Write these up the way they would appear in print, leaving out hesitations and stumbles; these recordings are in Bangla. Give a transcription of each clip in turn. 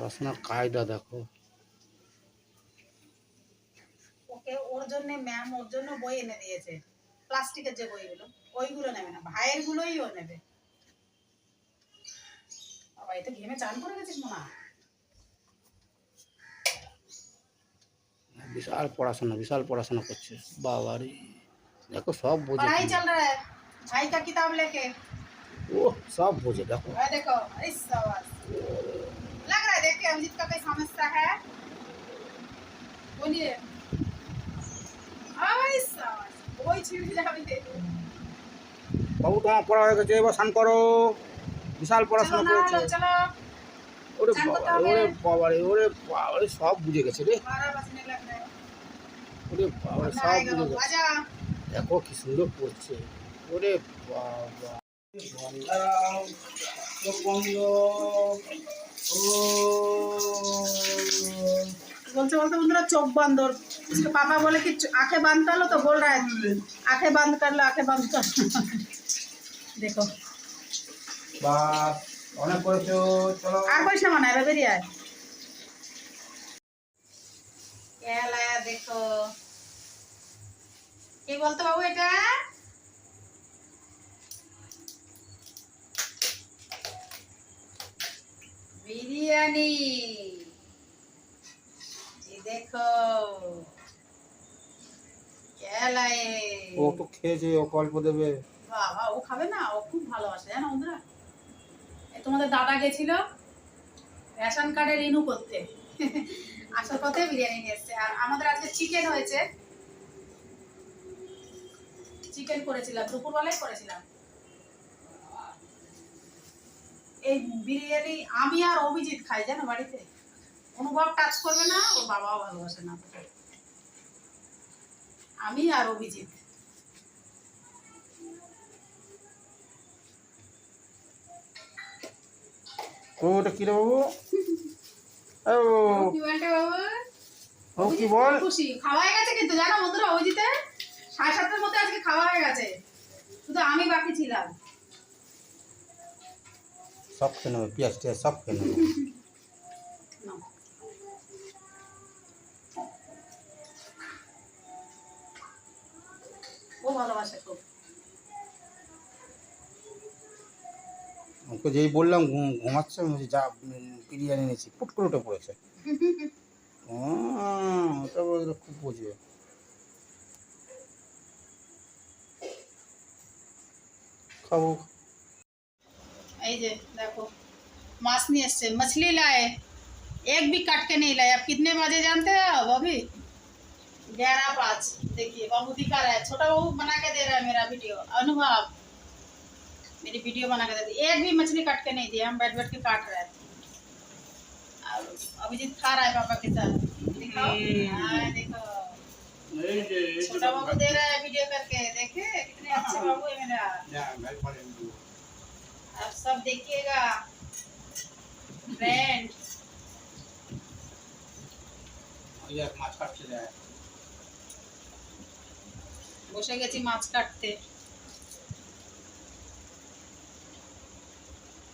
পড়াশোনার কায়দা দেখো। ওকে ওর জন্য ম্যাম ওর জন্য বই এনে দিয়েছে, প্লাস্টিকের যে বইগুলো ওইগুলো নেবে না, ভাইয়ের গুলোই ও নেবে। বাবা এই তো ঘেমে চান করে গেছিস মনে হয়। বিশাল পড়াশোনা করছে বাবারে। দেখো সব বোঝে, पढ़ाई चल रहा है, भाई का किताब लेके। ও সব বোঝে দেখো। देखो इस शाबाश, लग रहा है देख के अमजीत का कोई समस्या है, बोलिए। इस शाबाश वही छिड़ जावे दे। বাবু তোমার পড়া হয়ে গেছে, এবার স্নান করো। বিশাল পড়াশোনা করেছে। चलो ওরে বাবারে ওরে বাবারে সব বুঝে গেছে রে। 12 बजने लग रहे हैं। ওরে বাবারে সব বুঝে গেছে। आजा দেখো কি সুন্দর পড়ছে। ওরে বাবা बोलते बोलते बंदरा चौक बंद, और उसके पापा बोले कि आंखें बंद कर लो, तो बोल रहा है आंखें बंद कर लो, आंखें बंद कर लो। देखो বাস অনেক করেছো, চলো আর कोई सामान है बेरिया है क्या लाया देखो। কি বলতো বাবু এটা? বিরিয়ানি। ये देखो क्या लाए। ও তো খেয়েছে, ও অল্প দেবে। বাবা ও খাবে না, ও খুব ভালোবাসে জানো বন্ধুরা। এই তোমাদের দাদা গেছিল রেশন কার্ডে রিনিউ করতে, আসার পথে বিরিয়ানি নিয়ে এসছে। আর আমাদের আজকে চিকেন হয়েছে, চিকেন করেছিলাম, দুপুরবেলায় করেছিলাম। এই বিরিয়ানি আমি আর অভিজিৎ খাই জানো বাড়িতে। অনুভব টাচ করবে না, ওর বাবাও ভালোবাসে না, আমি আর অভিজিৎ। ওটা কি রে বাবু? কি বলতে বাবু? ও কি বল? খুশি খাওয়া হয়ে গেছে কিন্তু জানো বন্ধুরা, অভিজিতের 7:30-এর মধ্যে আজকে খাওয়া হয়ে গেছে, শুধু আমি বাকি ছিলাম। সব খেয়ে নেবে, পেঁয়াজ টিয়াজ সব খেয়ে নেবে। ও ভালোবাসে খুব। ওকে যেই বললাম ঘুমাচ্ছে, আমি বলছি যা বিরিয়ানি নিয়েছি, ফুট করে উঠে পড়েছে। ওটা বলতে খুব বোঝে। খাবো। এই যে দেখো মাছ নিয়ে এসছে, मछली लाए, एक भी काट के नहीं लाए। अब कितने बजे जानते हो अभी? 11:05। देखिए बाबू दिखा रहा है, छोटा बाबू बना के दे रहा है मेरा वीडियो। अनुभव मेरी वीडियो बना के दे, एक भी मछली काट के नहीं दिया, हम बैठ बैठ के काट रहे हैं। और अभिजीत खा रहा है पापा के साथ। दिखाओ हाँ देखो छोटा बाबू दे रहा है वीडियो करके, देखे कितने अच्छे बाबू है मेरा। अब सब देखिएगा फ्रेंड। বসে গেছি মাছ কাটতে।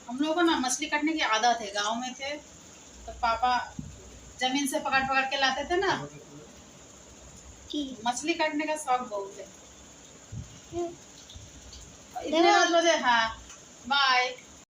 हम लोगों को ना मछली काटने की आदत है, गांव में थे तो पापा जमीन से पकड़ पकड़ के लाते थे ना, मछली काटने का शौक बहुत है। इतने बजे हाँ बाय।